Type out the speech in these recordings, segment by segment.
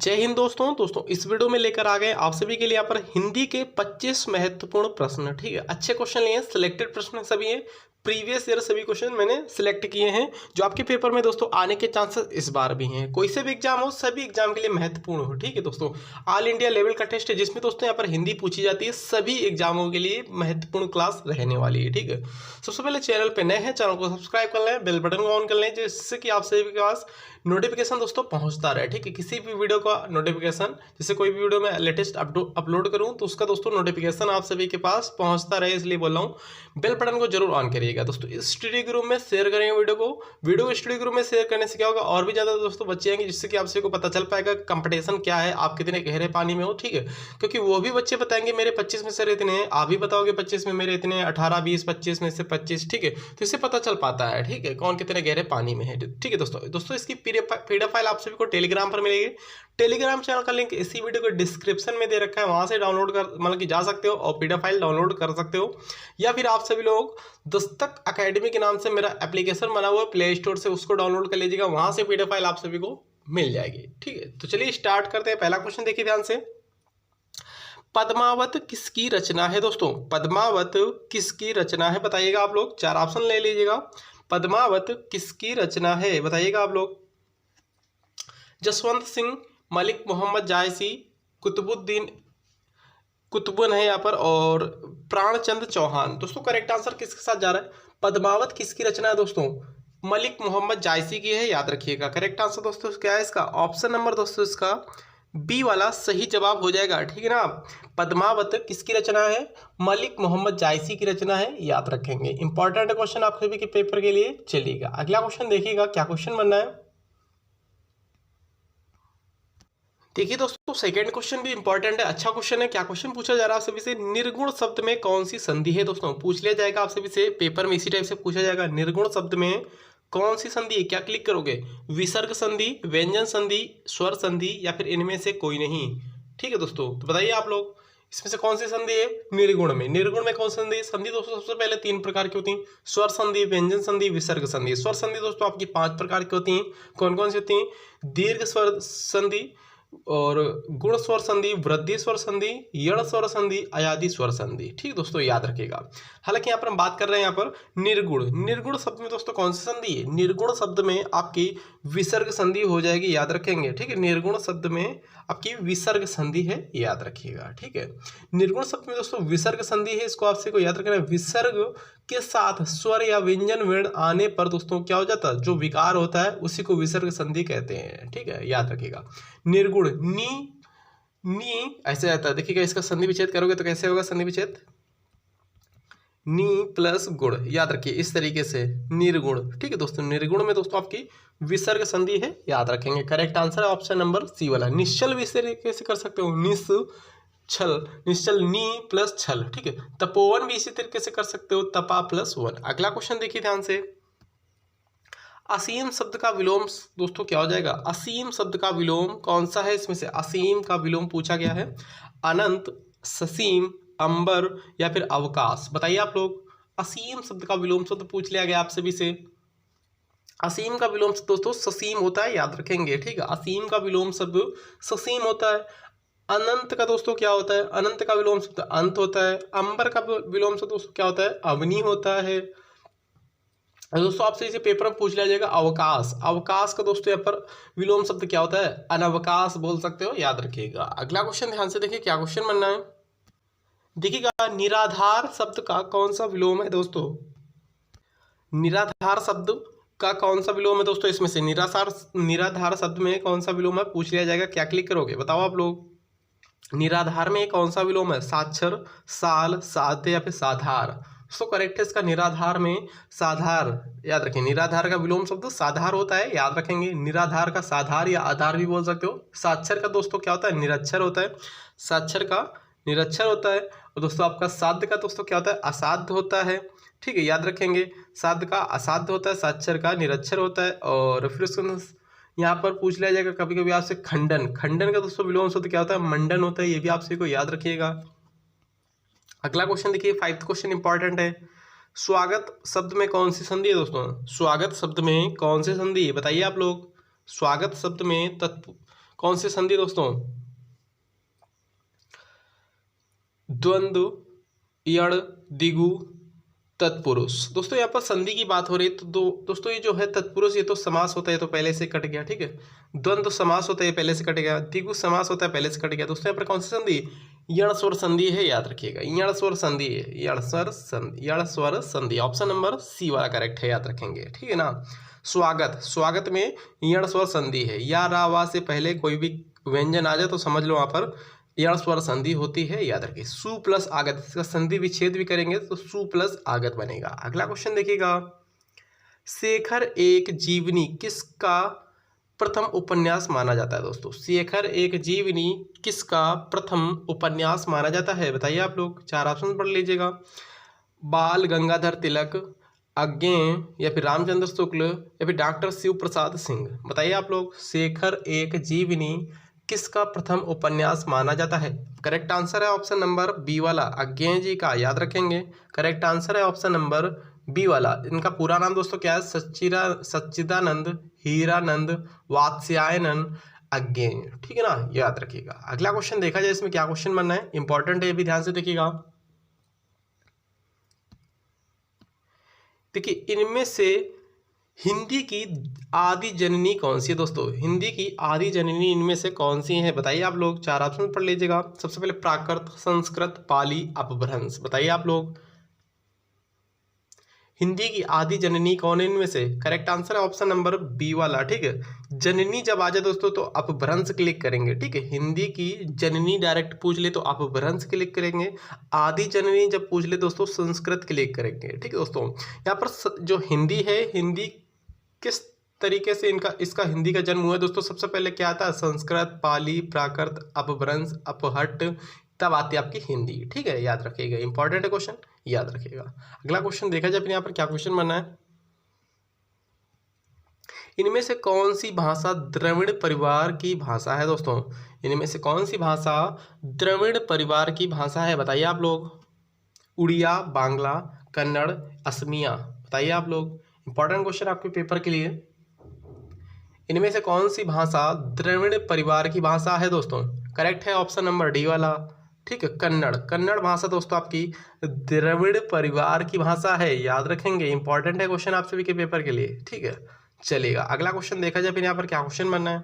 जय हिंद दोस्तों इस वीडियो में लेकर आ गए आप सभी के लिए यहाँ पर हिंदी के 25 महत्वपूर्ण प्रश्न। ठीक है, अच्छे क्वेश्चन लिए हैं, सिलेक्टेड प्रश्न सभी हैं, प्रीवियस ईयर सभी क्वेश्चन मैंने सिलेक्ट किए हैं जो आपके पेपर में दोस्तों आने के चांसेस इस बार भी हैं। कोई से भी एग्जाम हो, सभी एग्जाम के लिए महत्वपूर्ण हो। ठीक है दोस्तों, ऑल इंडिया लेवल का टेस्ट है जिसमें दोस्तों यहाँ पर हिंदी पूछी जाती है, सभी एग्जामों के लिए महत्वपूर्ण क्लास रहने वाली है। ठीक है, सबसे पहले चैनल पर नए हैं, चैनल को सब्सक्राइब कर लें, बेल बटन को ऑन कर लें जिससे कि आप सभी के पास नोटिफिकेशन दोस्तों पहुंचता रहे। ठीक है, किसी भी वीडियो का नोटिफिकेशन, जैसे कोई भी वीडियो में लेटेस्ट अपलोड करूं तो उसका दोस्तों नोटिफिकेशन आप सभी के पास पहुंचता रहे, इसलिए बोल रहा हूं बेल बटन को जरूर ऑन करिएगा। दोस्तों स्टडी ग्रुप में शेयर करेंगे वीडियो को स्टडी ग्रुप में शेयर करने से क्या होगा, और भी ज्यादा दोस्तों बच्चे आएंगे जिससे कि आप सभी को पता चल पाएगा कंपटीशन क्या है, आप कितने गहरे पानी में हो। ठीक है, क्योंकि वो भी बच्चे बताएंगे मेरे 25 में से इतने हैं, आप भी बताओगे 25 में मेरे इतने, 18 20 25 में से 25। ठीक है, तो इससे पता चल पाता है ठीक है कौन कितने गहरे पानी में है। ठीक है दोस्तों इसकी पीडीएफ फाइल आप सभी को टेलीग्राम पर मिलेगी। टेलीग्राम चैनल का लिंक इसी वीडियो के डिस्क्रिप्शन में दे रखा है, वहां से डाउनलोड कर मतलब कि जा सकते हो और पीडीएफ फाइल डाउनलोड कर सकते हो, या फिर आप सभी लोग दस्तक एकेडमी के नाम से मेरा एप्लीकेशन बना हुआ है प्ले स्टोर से, उसको डाउनलोड कर लीजिएगा, वहां से पीडीएफ फाइल आप सभी को मिल जाएगी। ठीक है, तो चलिए स्टार्ट करते हैं। पहला क्वेश्चन देखिए ध्यान से, पद्मावत किसकी रचना है दोस्तों? पद्मावत किसकी रचना है बताइएगा आप लोग, चार ऑप्शन ले लीजिएगा। पद्मावत किसकी रचना है बताइएगा आप लोग? जसवंत सिंह, मलिक मोहम्मद जायसी, कुतुबुद्दीन है यहाँ पर, और प्राणचंद चौहान। दोस्तों करेक्ट आंसर किसके साथ जा रहा है? पद्मावत किसकी रचना है दोस्तों? मलिक मोहम्मद जायसी की है, याद रखिएगा। करेक्ट आंसर दोस्तों क्या है इसका? ऑप्शन नंबर दोस्तों इसका बी वाला सही जवाब हो जाएगा। ठीक है ना, पद्मावत किसकी रचना है? मलिक मोहम्मद जायसी की रचना है, याद रखेंगे। इंपॉर्टेंट क्वेश्चन आप सभी के पेपर के लिए चलिएगा। अगला क्वेश्चन देखिएगा क्या क्वेश्चन बनना है। देखिए दोस्तों सेकंड क्वेश्चन भी इंपॉर्टेंट है, अच्छा क्वेश्चन है। क्या क्वेश्चन पूछा जा रहा है आप सभी से? निर्गुण शब्द में कौन सी संधि है दोस्तों? पूछ लिया जाएगा आप सभी से, पेपर में इसी टाइप से पूछा जाएगा। निर्गुण शब्द में कौन सी संधि है? क्या क्लिक करोगे? विसर्ग संधि, व्यंजन संधि, स्वर संधि, या फिर इनमें से कोई नहीं। ठीक है दोस्तों, तो बताइए आप लोग इसमें से कौन सी संधि है? निर्गुण में कौन सी संधि है? संधि दोस्तों सबसे पहले 3 प्रकार की होती हैं, स्वर संधि, व्यंजन संधि, विसर्ग संधि। स्वर संधि दोस्तों आपकी 5 प्रकार की होती हैं। कौन कौन सी होती हैं? दीर्घ स्वर संधि, और गुण स्वर संधि, वृद्धि स्वर संधि, यण स्वर संधि, अयादि स्वर संधि। ठीक दोस्तों याद रखिएगा। हालांकि यहाँ पर हम बात कर रहे हैं यहाँ पर निर्गुण शब्द में दोस्तों कौन सी संधि है? निर्गुण शब्द में आपकी विसर्ग संधि हो जाएगी, याद रखेंगे। ठीक है, निर्गुण शब्द में आपकी विसर्ग संधि है, याद रखिएगा। ठीक है, निर्गुण शब्द में दोस्तों विसर्ग संधि है, इसको आपसे को याद रखना है। विसर्ग के साथ स्वर या व्यंजन वर्ण आने पर दोस्तों क्या हो जाता है? जो विकार होता है उसी को विसर्ग संधि कहते हैं। ठीक है, याद रखिएगा। निर्गुण नी ऐसे आता है, देखिएगा इसका संधि विच्छेद करोगे तो कैसे होगा? संधि विच्छेद नी प्लस गुण, याद रखिए इस तरीके से निर्गुण। ठीक है दोस्तों, निर्गुण में दोस्तों आपकी विसर्ग संधि है, याद रखेंगे। करेक्ट आंसर है ऑप्शन नंबर सी वाला। निश्चल भी इस तरीके से कर सकते हो, निश्चल नी प्लस छल। ठीक है, तपोवन भी इसी तरीके से कर सकते हो, तपा प्लस वन। अगला क्वेश्चन देखिए ध्यान से, असीम शब्द का विलोम दोस्तों क्या हो जाएगा? असीम शब्द का विलोम कौन सा है? इसमें से असीम का विलोम पूछा गया है। अनंत, ससीम, अंबर, या फिर अवकाश। बताइए आप लोग, असीम शब्द का विलोम शब्द पूछ लिया गया आप सभी से। असीम का विलोम शब्द दोस्तों ससीम होता है, याद रखेंगे। ठीक है, असीम का विलोम शब्द ससीम होता है। अनंत का दोस्तों क्या होता है? अनंत का विलोम शब्द अंत होता है। अंबर का विलोम शब्द दोस्तों क्या होता है? अवनी होता है। दोस्तों आपसे इसे पेपर में पूछ लिया जाएगा अवकाश का दोस्तों यहाँ पर विलोम शब्द क्या होता है? अनवकाश बोल सकते हो, याद रखिएगा। अगला क्वेश्चन ध्यान से देखिए क्या क्वेश्चन बनना है। देखिएगा निराधार शब्द का कौन सा विलोम है दोस्तों? निराधार शब्द का कौन सा विलोम है दोस्तों? इसमें से निराधार शब्द में कौन सा विलोम है पूछ लिया जाएगा, क्या क्लिक करोगे बताओ आप लोग? निराधार में कौन सा विलोम है? साक्षर, साल, साध्य, या फिर साधार। सो करेक्ट है इसका निराधार में साधार, याद रखें। निराधार का विलोम शब्द साधार होता है, याद रखेंगे। निराधार का साधार या आधार भी बोल सकते हो। साक्षर का दोस्तों क्या होता है? निरक्षर होता है। साक्षर का निरक्षर होता है। और दोस्तों आपका साध्य का दोस्तों क्या होता है? असाध्य होता है। ठीक है, याद रखेंगे। साध्य का असाध्य होता है, साक्षर का निरक्षर होता है। और फिर उसको यहाँ पर पूछ लिया जाएगा कभी कभी आपसे खंडन का दोस्तों विलोम शब्द क्या होता है? मंडन होता है, ये भी आपसे को याद रखिएगा। अगला क्वेश्चन देखिए, 5th क्वेश्चन इंपॉर्टेंट है। स्वागत शब्द में कौन सी संधि है दोस्तों? स्वागत शब्द में कौन सी संधि है बताइए आप लोग? स्वागत शब्द में कौन सी संधि दोस्तों? द्वंद्व, यण, दिगु, तत्पुरुष। दोस्तों यहाँ पर संधि की बात हो रही है तो दोस्तों ये जो है तत्पुरुष, ये तो समास होता है तो पहले से कट गया, ठीक है। द्वंद्व समास होता है पहले से कट गया, दिगु समास होता है पहले से कट गया। दोस्तों यहाँ पर कौन सी संधि? यण स्वर संधि है, याद रखिएगा, यण स्वर संधि है, यण स्वर संधि। ऑप्शन नंबर सी वाला करेक्ट है, याद रखेंगे, ठीक है ना। स्वागत, स्वागत में यण स्वर संधि है, या रा वा से पहले कोई भी व्यंजन आ जाए तो समझ लो वहां पर यण स्वर संधि होती है, याद रखिए। सु प्लस आगत, इसका संधि विच्छेद भी करेंगे तो सु प्लस आगत बनेगा। अगला क्वेश्चन देखिएगा, शेखर एक जीवनी किसका प्रथम उपन्यास माना जाता है? दोस्तों शेखर एक जीवनी किसका प्रथम उपन्यास माना जाता है? बताइए आप लोग, चार ऑप्शन पढ़ लीजिएगा। बाल गंगाधर तिलक, अज्ञेय, या फिर रामचंद्र शुक्ल, या फिर डॉक्टर शिव प्रसाद सिंह। बताइए आप लोग, शेखर एक जीवनी किसका प्रथम उपन्यास माना जाता है? करेक्ट आंसर है ऑप्शन नंबर बी वाला, अज्ञेय जी का, याद रखेंगे। करेक्ट आंसर है ऑप्शन नंबर बी वाला। इनका पूरा नाम दोस्तों क्या है? सच्चिदानंद हीरानंद वात्स्यायन अज्ञेय, ठीक है ना, याद रखिएगा। अगला क्वेश्चन देखा जाए इसमें क्या क्वेश्चन बनना है, इंपॉर्टेंट है, ये भी ध्यान से देखिएगा। देखिए इनमें से हिंदी की आदि जननी कौन सी है? दोस्तों हिंदी की आदि जननी इनमें से कौन सी है? बताइए आप लोग, चार ऑप्शन पढ़ लीजिएगा। सबसे पहले प्राकृत, संस्कृत, पाली, अपभ्रंश। बताइए आप लोग, हिंदी की आदि जननी कौन है इनमें से? करेक्ट आंसर है ऑप्शन नंबर बी वाला, ठीक है। जननी जब आ जाए दोस्तों तो अपभ्रंश क्लिक करेंगे, ठीक है। हिंदी की जननी डायरेक्ट पूछ ले तो अपभ्रंश क्लिक करेंगे, आदि जननी जब पूछ ले दोस्तों संस्कृत क्लिक करेंगे, ठीक है दोस्तों। यहाँ पर जो हिंदी है, हिंदी किस तरीके से इसका हिंदी का जन्म हुआ है दोस्तों? सबसे पहले क्या आता है? संस्कृत, पाली, प्राकृत, अपभ्रंश, अपहट, तब आती है आपकी हिंदी, ठीक है, याद रखिएगा। इंपॉर्टेंट है क्वेश्चन, याद रखिएगा। अगला क्वेश्चन देखा जाए अपने यहाँ पर क्या क्वेश्चन बनना है, इनमें से कौन सी भाषा द्रविड़ परिवार की भाषा है? दोस्तों इनमें से कौन सी भाषा द्रविड़ परिवार की भाषा है? बताइए आप लोग, उड़िया, बांग्ला, कन्नड़, असमिया। बताइए आप लोग, इंपॉर्टेंट क्वेश्चन आपके पेपर के लिए। इनमें से कौन सी भाषा द्रविड़ परिवार की भाषा है? दोस्तों करेक्ट है ऑप्शन नंबर डी वाला, ठीक है, कन्नड़। कन्नड़ भाषा दोस्तों आपकी द्रविड़ परिवार की भाषा है, याद रखेंगे। इंपॉर्टेंट है क्वेश्चन आप सभी के पेपर के लिए, ठीक है, चलेगा। अगला क्वेश्चन देखा जाए फिर यहाँ पर क्या क्वेश्चन बनना है,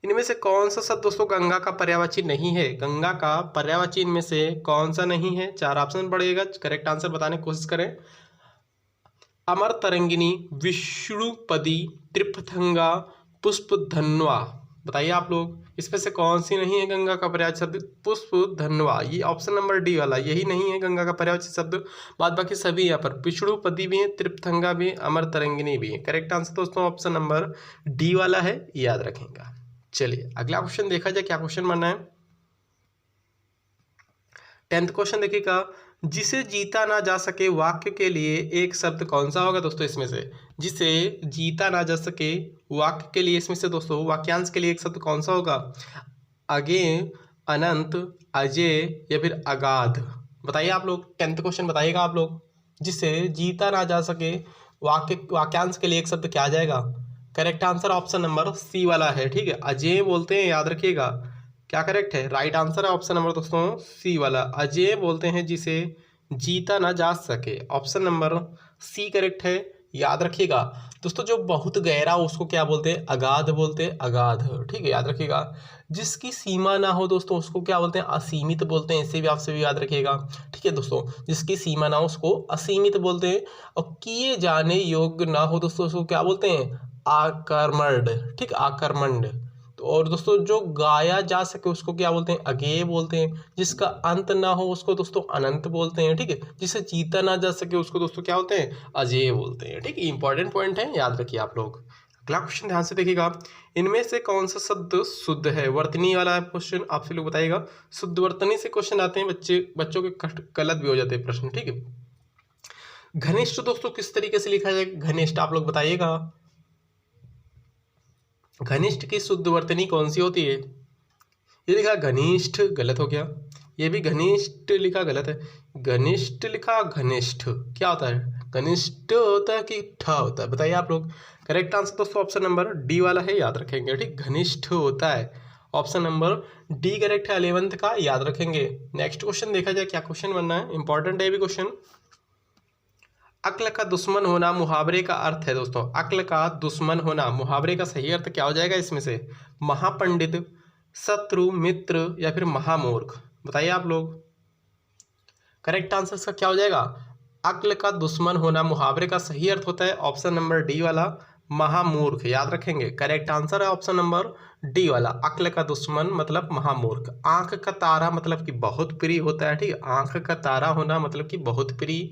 इनमें से कौन सा शब्द दोस्तों गंगा का पर्यायवाची नहीं है? गंगा का पर्यायवाची इनमें से कौन सा नहीं है? चार ऑप्शन पड़ेगा, करेक्ट आंसर बताने की कोशिश करें। अमर तरंगिनी, विष्णुपदी, त्रिपथंगा, पुष्पधन्वा। बताइए आप लोग, इसमें से कौन सी नहीं है गंगा का पर्यायवाची शब्द? पुष्पधन्वा, ये ऑप्शन नंबर डी वाला, यही नहीं है गंगा का पर्यायवाची शब्द। बाद बाकी सभी यहाँ पर विष्णुपदी भी है, त्रिपथंगा भी, अमर तरंगिनी भी है। करेक्ट आंसर दोस्तों ऑप्शन नंबर डी वाला है, याद रखेंगे। चलिए अगला क्वेश्चन देखा जाए क्या क्वेश्चन बनना है। 10th क्वेश्चन देखिएगा, जिसे जीता ना जा सके वाक्य के लिए एक शब्द कौन सा होगा? दोस्तों इसमें से जिसे जीता ना जा सके वाक्य के लिए, इसमें से दोस्तों वाक्यांश के लिए एक शब्द कौन सा होगा? अगेय, अनंत, अजय, या फिर अगाध। बताइए आप लोग, 10th क्वेश्चन बताइएगा आप लोग, जिसे जीता ना जा सके वाक्यांश के लिए एक शब्द क्या आ जाएगा? Correct answer option number C वाला है, ठीक है, अजय बोलते हैं, याद रखिएगा। क्या करेक्ट है? राइट आंसर है ऑप्शन नंबर दोस्तों सी वाला, अजय बोलते हैं जिसे जीता ना जा सके। ऑप्शन नंबर सी करेक्ट है, याद रखिएगा। दोस्तों जो बहुत गहरा उसको क्या बोलते हैं? अगाध बोलते हैं, अगाध, ठीक है, याद रखिएगा। जिसकी सीमा ना हो दोस्तों उसको क्या बोलते हैं? असीमित बोलते हैं, इसे भी आपसे भी याद रखिएगा, ठीक है दोस्तों। जिसकी सीमा ना हो उसको असीमित बोलते हैं, और किए जाने योग्य ना हो दोस्तों उसको क्या बोलते हैं? आकर्मण्ड, ठीक, आकर्मण्ड। तो और दोस्तों जो गाया जा सके उसको क्या बोलते हैं? अगेय बोलते हैं। जिसका अंत ना हो उसको दोस्तों अनंत बोलते हैं, ठीक है। जिसे जीता ना जा सके उसको दोस्तों क्या बोलते हैं? अजेय बोलते हैं, ठीक है। इंपॉर्टेंट पॉइंट है, याद रखिए आप लोग। अगला क्वेश्चन ध्यान से देखिएगा, इनमें से कौन सा शब्द शुद्ध है? वर्तनी वाला क्वेश्चन आपसे लोग बताइएगा। शुद्ध वर्तनी से क्वेश्चन आते हैं, बच्चों के गलत भी हो जाते हैं प्रश्न, ठीक है। घनिष्ठ दोस्तों किस तरीके से लिखा जाएगा? घनिष्ठ आप लोग बताइएगा, घनिष्ठ की शुद्ध वर्तनी कौन सी होती है? ये लिखा घनिष्ठ, गलत हो गया। ये भी घनिष्ठ लिखा, गलत है। घनिष्ठ लिखा, घनिष्ठ क्या होता है? घनिष्ठ होता है कि ठ होता है, बताइए आप लोग। करेक्ट आंसर दोस्तों ऑप्शन नंबर डी वाला है, याद रखेंगे। ठीक, घनिष्ठ होता है, ऑप्शन नंबर डी करेक्ट है 11th का, याद रखेंगे। नेक्स्ट क्वेश्चन देखा जाए, क्या क्वेश्चन बनना है, इंपॉर्टेंट है भी क्वेश्चन। अक्ल का दुश्मन होना मुहावरे का अर्थ है दोस्तों। अक्ल का दुश्मन होना मुहावरे का सही अर्थ क्या हो जाएगा इसमें से? महापंडित, शत्रु, मित्र या फिर महामूर्ख, बताइए आप लोग। करेक्ट आंसर इसका क्या हो जाएगा? अक्ल का दुश्मन होना मुहावरे का सही अर्थ होता है ऑप्शन नंबर डी वाला, महामूर्ख, याद रखेंगे। करेक्ट आंसर है ऑप्शन नंबर डी वाला, अक्ल का दुश्मन मतलब महामूर्ख। आंख का तारा मतलब कि बहुत प्रिय होता है, ठीक, आंख का तारा होना मतलब कि बहुत प्रिय।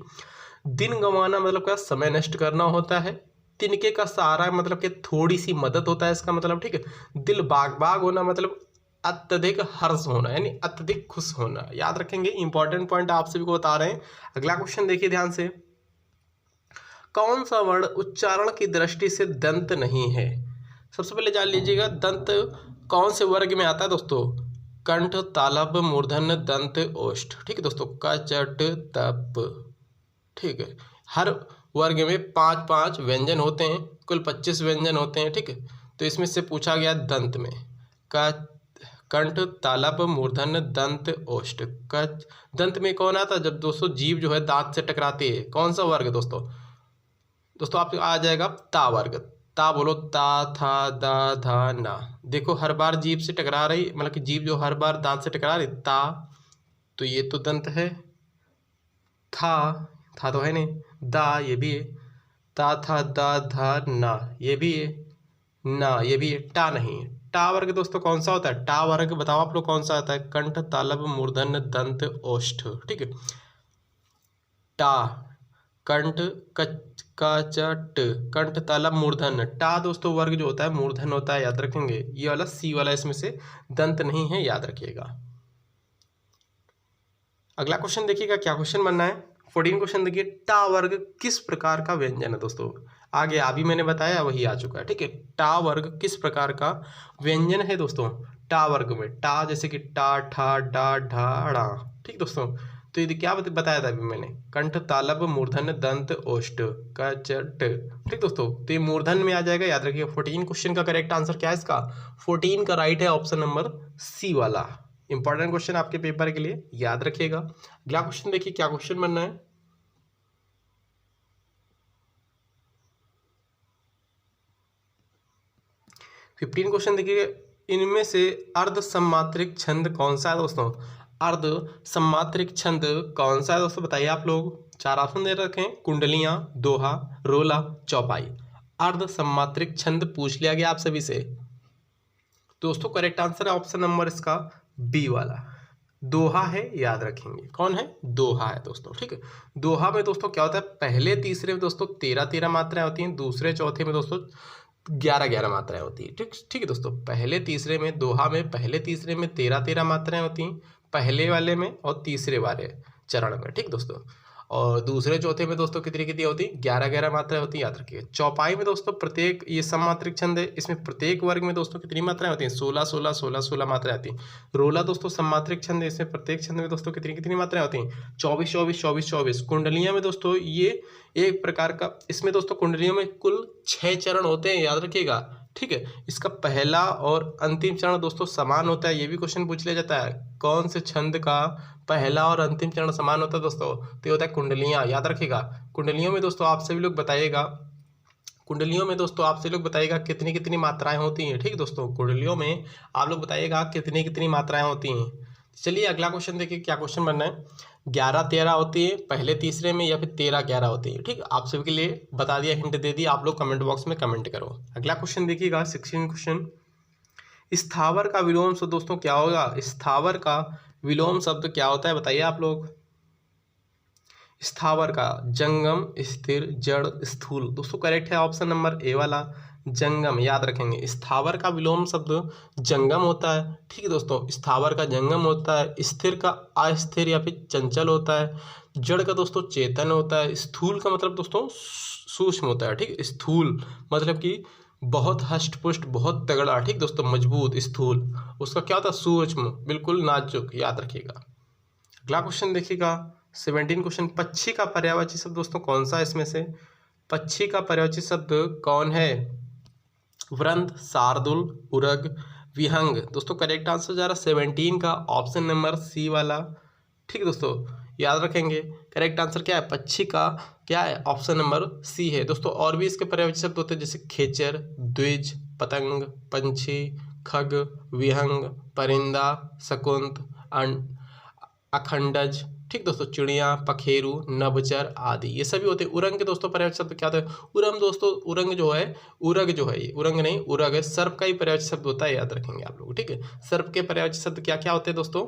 दिन गंवाना मतलब क्या? समय नष्ट करना होता है। तिनके का सहारा मतलब कि थोड़ी सी मदद होता है इसका मतलब, ठीक है। दिल बाग बाग होना मतलब अत्यधिक हर्ष होना, यानी अत्यधिक खुश होना, याद रखेंगे। इंपॉर्टेंट पॉइंट आप सभी को बता रहे हैं। अगला क्वेश्चन देखिए ध्यान से। कौन सा वर्ण उच्चारण की दृष्टि से दंत नहीं है? सबसे पहले जान लीजिएगा दंत कौन से वर्ग में आता है दोस्तों। कंठ, तालव्य, मूर्धन्य, दंत, ओष्ठ, ठीक है दोस्तों। क, च, ट, तप, ठीक है। हर वर्ग में 5-5 व्यंजन होते हैं, कुल 25 व्यंजन होते हैं, ठीक है। तो इसमें से पूछा गया दंत में का कंठ, तालव्य, मूर्धन्य, दंत, ओष्ठ। दंत में कौन आता है? जब दोस्तों जीभ जो है दांत से टकराती है। कौन सा वर्ग दोस्तों? दोस्तों आप आ जाएगा ता वर्ग। ता बोलो, ता, था, दा, धा, ना। देखो हर बार जीभ से टकरा रही, मतलब कि जीभ जो हर बार दांत से टकरा रही, ता, तो ये तो दंत है। था तो है नहीं। दा, ये भी है। ता, था, दा, धा, ना, ये भी है। ना, ये भी है। टा नहीं है। टा वर्ग दोस्तों कौन सा होता है? टा वर्ग बताओ आप लोग कौन सा आता है? कंठ, तालव्य, मूर्धन्य, दंत, ओष्ठ, ठीक है। टा, कंठ, ट, कंठ, तालव्य, मूर्धन्य। टा दोस्तों वर्ग जो होता है मूर्धन्य होता है, याद रखेंगे। ये वाला सी वाला इसमें से दंत नहीं है, याद रखिएगा। अगला क्वेश्चन देखिएगा, क्या क्वेश्चन बनना है। 14 क्वेश्चन देखिए। टा वर्ग किस प्रकार का व्यंजन है दोस्तों? आगे अभी मैंने बताया वही आ चुका है, ठीक है। टा वर्ग किस प्रकार का व्यंजन है दोस्तों? टा वर्ग में टा जैसे कि टा, ठा, डा, ढा, ड़ा, ठीक दोस्तों। तो ये क्या बताया था अभी मैंने? कंठ, तालव्य, मूर्धन्य, दंत, ओष्ठ, क, च, ट, ठीक दोस्तों। तो ये मूर्धन्य में आ जाएगा, याद रखिए। 14 क्वेश्चन का करेक्ट आंसर क्या है इसका? 14 का राइट है ऑप्शन नंबर सी वाला। इंपॉर्टेंट क्वेश्चन आपके पेपर के लिए, याद रखिएगा। अगला क्वेश्चन देखिए, क्या क्वेश्चन बनना है। फिफ्टीन क्वेश्चन देखिए। इनमें से अर्ध सम्मात्रिक छंद कौन सा है दोस्तों? अर्ध सम्मात्रिक छंद कौन सा है दोस्तों, बताइए आप लोग। 4 ऑप्शन दे रखे हैं, कुंडलियां, दोहा, रोला, चौपाई। अर्ध सम्मात्रिक छंद पूछ लिया गया आप सभी से दोस्तों। करेक्ट आंसर है ऑप्शन नंबर इसका बी वाला, दोहा है, याद रखेंगे। कौन है? दोहा है दोस्तों, ठीक है। दोहा में दोस्तों क्या होता है? पहले तीसरे में दोस्तों 13-13 मात्राएं होती हैं, दूसरे चौथे में दोस्तों 11-11 मात्राएं होती है, ठीक है दोस्तों। पहले तीसरे में, दोहा में पहले तीसरे में 13-13 मात्राएं होती हैं, पहले वाले में और तीसरे वाले चरण में, ठीक दोस्तों। और दूसरे चौथे में दोस्तों कितनी कितनी होती है? 11-11 मात्राएं होती है, याद रखिए। चौपाई में दोस्तों प्रत्येक, ये सम्मात्रिक छंद है, इसमें प्रत्येक वर्ग में दोस्तों कितनी मात्राएं होती हैं? 16-16, 16-16 मात्राएं आती हैं। रोला दोस्तों सम्मात्रिक छंद है, इसमें प्रत्येक छंद में दोस्तों कितनी कितनी मात्राएं होती हैं? 24-24, 24-24। कुंडलियां में दोस्तों ये एक प्रकार का, इसमें दोस्तों कुंडलियों में कुल 6 चरण होते हैं, याद रखिएगा, ठीक है। इसका पहला और अंतिम चरण दोस्तों समान होता है, ये भी क्वेश्चन पूछ लिया जाता है। कौन से छंद का पहला और अंतिम चरण समान होता है दोस्तों? तो ये होता है कुंडलियां, याद रखिएगा। कुंडलियों में दोस्तों आप सभी लोग बताइएगा, कुंडलियों में दोस्तों आप सभी लोग बताइएगा कितनी कितनी मात्राएं होती हैं, ठीक दोस्तों। कुंडलियों में आप लोग बताइएगा कितनी कितनी मात्राएं होती हैं। चलिए अगला क्वेश्चन देखिए, क्या क्वेश्चन बनना है। 11-13 होती है पहले तीसरे में, या फिर 13-11 होती है, ठीक। आप सभी के लिए बता दिया, हिंट दे दिया, आप लोग कमेंट बॉक्स में कमेंट करो। अगला क्वेश्चन देखिएगा, 16 क्वेश्चन। स्थावर का विलोम शब्द दोस्तों क्या होगा? स्थावर का विलोम शब्द क्या होता है, बताइए आप लोग। स्थावर का जंगम, स्थिर, जड़, स्थूल, दोस्तों करेक्ट है ऑप्शन नंबर ए वाला, जंगम, याद रखेंगे। स्थावर का विलोम शब्द जंगम होता है, ठीक है दोस्तों। स्थावर का जंगम होता है, स्थिर का अस्थिर या फिर चंचल होता है, जड़ का दोस्तों चेतन होता है, स्थूल का मतलब दोस्तों सूक्ष्म होता है, ठीक। स्थूल मतलब कि बहुत हष्ट पुष्ट, बहुत तगड़ा, ठीक दोस्तों, मजबूत। स्थूल उसका क्या होता है? सूक्ष्म, बिल्कुल नाजुक, याद रखिएगा। अगला क्वेश्चन देखिएगा, 17 क्वेश्चन, पक्षी का पर्यायवाची शब्द दोस्तों कौन सा है इसमें से? पक्षी का पर्यायवाची शब्द कौन है? वृंद, शार्दुल, उरग, विहंग। दोस्तों करेक्ट आंसर जा रहा 17 का ऑप्शन नंबर सी वाला। ठीक है दोस्तों, याद रखेंगे करेक्ट आंसर क्या है? पक्षी का क्या है? ऑप्शन नंबर सी है दोस्तों। और भी इसके पर्यायवाची शब्द होते हैं जैसे खेचर, द्विज, पतंग, पंछी, खग, विहंग, परिंदा, शकुंत, अखंडज। ठीक दोस्तों, चिड़िया, पखेरु, नभचर आदि ये सभी होते हैं। उरंग के दोस्तों पर्यायवाची शब्द क्या होता है? उरम दोस्तों, उरंग जो है, उरग जो है, ये उरंग नहीं उरग है, सर्प का ही पर्यायवाची शब्द होता है, याद रखेंगे आप लोग। ठीक है, सर्प के पर्यायवाची शब्द क्या क्या होते हैं दोस्तों?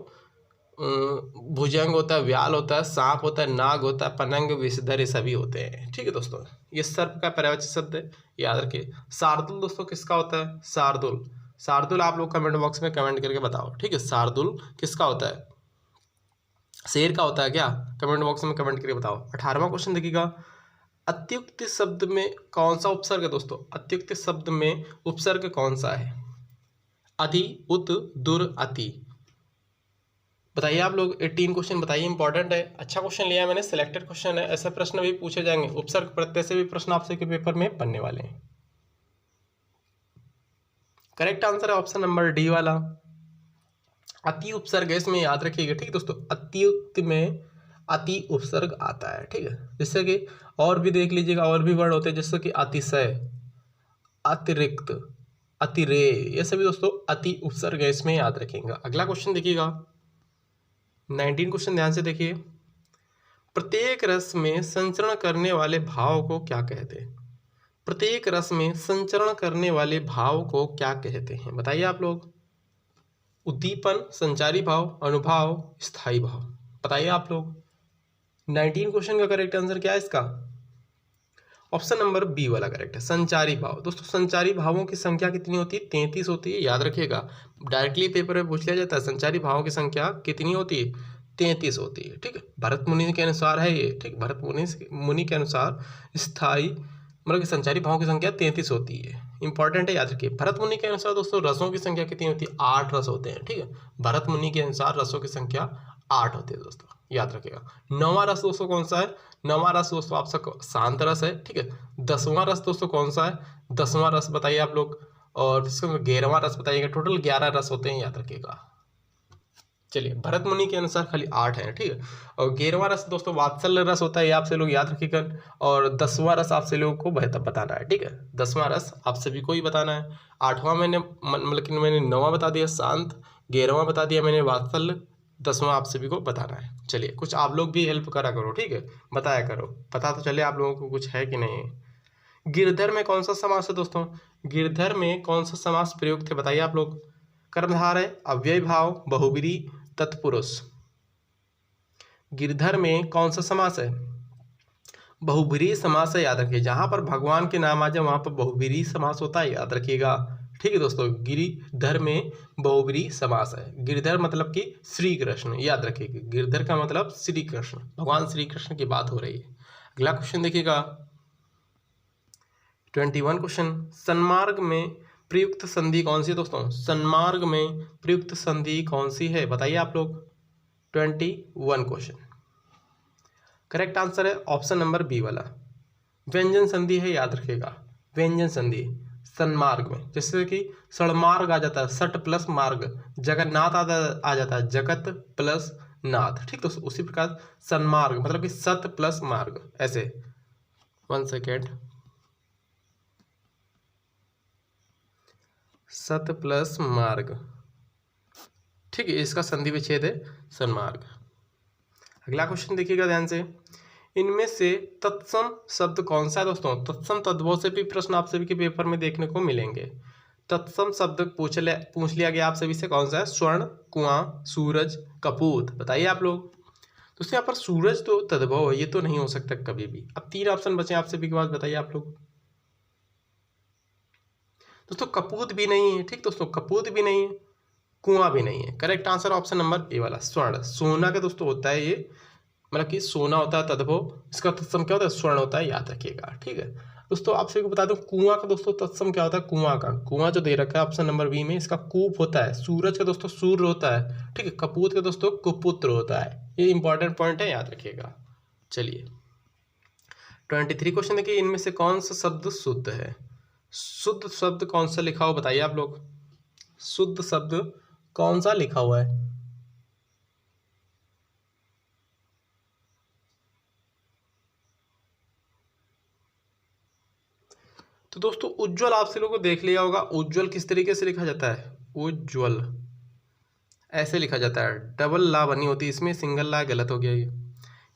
भुजंग होता है, व्याल होता है, सांप होता है, नाग होता है, पनंग, विषधर, ये सभी होते हैं। ठीक है दोस्तों, ये सर्प का पर्यायवाची शब्द है, याद रखिए। शार्दुल दोस्तों किसका होता है? शार्दुल, शार्दुल आप लोग कमेंट बॉक्स में कमेंट करके बताओ। ठीक है, शार्दुल किसका होता है? शेर का होता है क्या? कमेंट बॉक्स में कमेंट करके बताओ। 18वां क्वेश्चन देखिएगा, अत्युक्त शब्द में कौन सा उपसर्ग है दोस्तों? अत्युक्त शब्द में उपसर्ग कौन सा है? अधि, उत, दुर, अति। बताइए आप लोग। 18 क्वेश्चन बताइए, इंपॉर्टेंट है, अच्छा क्वेश्चन लिया है मैंने, सिलेक्टेड क्वेश्चन है, ऐसे प्रश्न भी पूछे जाएंगे, उपसर्ग प्रत्यय से भी प्रश्न आपसे के पेपर में बनने वाले हैं। करेक्ट आंसर है ऑप्शन नंबर डी वाला, अति उपसर्ग है इसमें, याद रखिएगा। ठीक है दोस्तों, अत्युक्त में अति उपसर्ग आता है। ठीक है, जैसे कि और भी देख लीजिएगा, और भी वर्ड होते हैं जैसे कि अतिशय, अतिरिक्त, अतिरेय, ये सभी दोस्तों अति उपसर्ग है इसमें, याद रखिएगा। अगला क्वेश्चन देखिएगा, 19 क्वेश्चन ध्यान से देखिए, प्रत्येक रस में संचरण करने वाले भाव को क्या कहते हैं? प्रत्येक रस में संचरण करने वाले भाव को क्या कहते हैं? बताइए आप लोग। उद्दीपन, संचारी भाव, अनुभाव, स्थायी भाव। बताइए आप लोग। 19 क्वेश्चन का करेक्ट आंसर क्या है इसका? ऑप्शन नंबर बी वाला करेक्ट है, संचारी भाव। दोस्तों संचारी भावों की संख्या कितनी होती है? 33 होती है, याद रखिएगा, डायरेक्टली पेपर में पूछ लिया जाता है। संचारी भावों की संख्या कितनी होती है? 33 होती है। ठीक है, भरत मुनि के अनुसार है ये। ठीक, भरत मुनि के अनुसार स्थायी मतलब कि संचारी भावों की संख्या 33 होती है, इंपॉर्टेंट है, याद रखिए। भरत मुनि के अनुसार दोस्तों रसों की संख्या कितनी होती है? 8 रस होते हैं। ठीक है, भरत मुनि के अनुसार रसों की संख्या 8 होती है दोस्तों, याद रखिएगा। 9वां रस दोस्तों कौन सा है? 9वां रस दोस्तों आप सबको शांत रस है। ठीक है, 10वां रस दोस्तों कौन सा है? 10वां रस बताइए आप लोग। और 11वां रस बताइएगा। टोटल 11 रस होते हैं, याद रखिएगा। चलिए, भरत मुनि के अनुसार खाली 8 है। ठीक है, और 11वां रस दोस्तों वात्सल्य रस होता है, ये आपसे लोग याद रखिएगा। और 10वां रस आपसे लोगों को बेहतर बताना है। ठीक है, 10वां रस आप सभी को ही बताना है। 8वां मैंने मतलब कि मैंने 9वां बता दिया शांत, 11वां बता दिया मैंने वात्सल्य, 10वां आप सभी को बताना है। चलिए, कुछ आप लोग भी हेल्प करा करो। ठीक है, बताया करो, पता तो चले आप लोगों को कुछ है कि नहीं। गिरधर में कौन सा समास है दोस्तों? गिरधर में कौन सा समास प्रयुक्त है? बताइए आप लोग। कर्मधार है, अव्यय भाव, बहुब्रीहि, तत्पुरुष। गिरधर में कौन सा समास है? बहुब्रीहि समास है, याद रखिए। जहां पर भगवान के नाम आ जाए वहां पर बहुब्रीहि समास होता है, याद रखिएगा। ठीक है दोस्तों, गिरिधर में बहुब्रीहि समास है। गिरधर मतलब कि श्री कृष्ण, याद रखिएगा। गिरधर का मतलब श्री कृष्ण, भगवान श्री कृष्ण की बात हो रही है। अगला क्वेश्चन देखिएगा, 21 क्वेश्चन, सन्मार्ग में प्रयुक्त संधि कौन सी है दोस्तों? सन्मार्ग में प्रयुक्त संधि कौन सी है? बताइए आप लोग। 21 क्वेश्चन, करेक्ट आंसर है ऑप्शन नंबर बी वाला, व्यंजन संधि है, याद रखिएगा। व्यंजन संधि सन्मार्ग में, जैसे कि सड़मार्ग आ जाता है, सट प्लस मार्ग, जगन्नाथ आ जाता है, जगत प्लस नाथ। ठीक, तो उसी प्रकार सन्मार्ग मतलब कि सत प्लस मार्ग, ऐसे। 1 सेकेंड, सत प्लस मार्ग। ठीक है, इसका संधि विच्छेद है सन्मार्ग। अगला क्वेश्चन देखिएगा ध्यान से, इनमें से तत्सम शब्द कौन सा है दोस्तों? तत्सम तद्भव से भी प्रश्न आप सभी के पेपर में देखने को मिलेंगे। तत्सम शब्द पूछ लिया गया आप सभी से, कौन सा है? स्वर्ण, कुआं, सूरज, कपूत। बताइए आप लोग। दोस्तों यहाँ पर सूरज तो तद्भव है, ये तो नहीं हो सकता कभी भी। अब 3 ऑप्शन बचे आप सभी के पास, बताइए आप लोग। दोस्तों कपूत भी नहीं है। ठीक दोस्तों, कपूत भी नहीं है, कुआं भी नहीं है। Correct answer option number A वाला, स्वर्ण। सोना का दोस्तों होता है ये, मतलब कि सोना होता है तद्भव, इसका तत्सम क्या होता है? स्वर्ण होता है, याद रखिएगा। ठीक है, दोस्तों आप सभी को बता दूं कुआं का दोस्तों तत्सम क्या होता है, कुआं जो दे रखा है ऑप्शन नंबर बी में, इसका कूप होता है। सूरज का दोस्तों सूर्य होता है, ठीक है। कपूत का दोस्तों कुपुत्र होता है। ये इंपॉर्टेंट पॉइंट है, याद रखिएगा। चलिए 23 क्वेश्चन देखिए, इनमें से कौन सा शब्द शुद्ध है? शुद्ध शब्द कौन सा लिखा हो बताइए आप लोग, शुद्ध शब्द कौन सा लिखा हुआ है? तो दोस्तों उज्ज्वल आप सभी लोगों को देख लिया होगा। उज्ज्वल किस तरीके से लिखा जाता है? उज्ज्वल ऐसे लिखा जाता है, डबल ला बनी होती है इसमें, सिंगल ला गलत हो गया ये।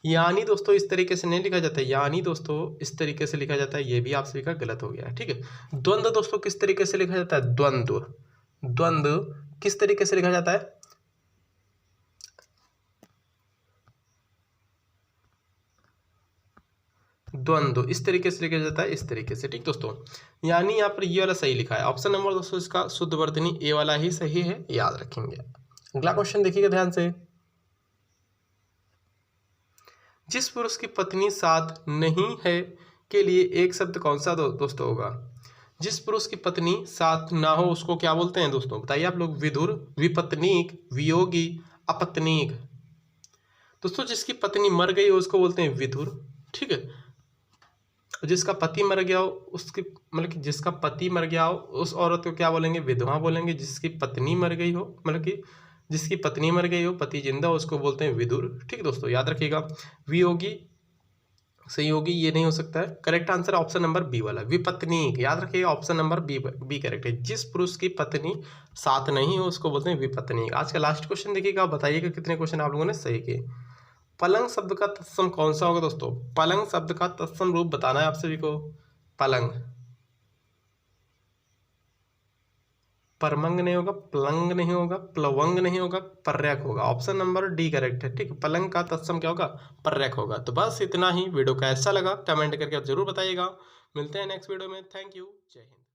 यानी दोस्तों इस तरीके से नहीं लिखा जाता है, यानी दोस्तों इस तरीके से लिखा जाता है, ये भी आप सभी का गलत हो गया है, ठीक है। द्वंद्व दोस्तों किस तरीके से लिखा जाता है? द्वंद्व, द्वंद्व किस तरीके से लिखा जाता है? द्वंद्व इस तरीके से लिखा जाता है, इस तरीके से, ठीक दोस्तों। यानी यहाँ पर ये वाला सही लिखा है। ऑप्शन नंबर दोस्तों इसका शुद्ध वर्तनी ए वाला ही सही है, याद रखेंगे। अगला क्वेश्चन देखिएगा ध्यान से। जिस पुरुष की पत्नी साथ नहीं है के लिए एक शब्द कौन सा दोस्तों होगा? जिस पुरुष की पत्नी साथ ना हो उसको क्या बोलते हैं दोस्तों, बताइए आप लोग। विधुर, विपत्नीक, वियोगी, अपत्नीक। दोस्तों जिसकी पत्नी मर गई हो उसको बोलते हैं विधुर, ठीक है। जिसका पति मर गया हो उसकी, मतलब कि जिसका पति मर गया हो उस औरत को क्या बोलेंगे? विधवा बोलेंगे। जिसकी पत्नी मर गई हो, मतलब कि जिसकी पत्नी मर गई हो, पति जिंदा हो, उसको बोलते हैं विदुर, ठीक है दोस्तों, याद रखिएगा। वियोगी, संयोगी ये नहीं हो सकता है। Correct answer option number B वाला, विपत्नीक, याद रखिएगा। ऑप्शन नंबर बी करेक्ट है। जिस पुरुष की पत्नी साथ नहीं हो उसको बोलते हैं विपत्नीक। आज का लास्ट क्वेश्चन देखिएगा, बताइएगा कितने क्वेश्चन आप लोगों ने सही किए। पलंग शब्द का तत्सम कौन सा होगा दोस्तों? पलंग शब्द का तत्सम रूप बताना है आप सभी को। पलंग, परमंग नहीं होगा, प्लंग नहीं होगा, प्लवंग नहीं होगा, पर्यक होगा। ऑप्शन नंबर डी करेक्ट है, ठीक। पलंग का तत्सम क्या होगा? पर्यक होगा। तो बस इतना ही। वीडियो कैसा लगा कमेंट करके जरूर बताइएगा। मिलते हैं नेक्स्ट वीडियो में। थैंक यू, जय हिंद।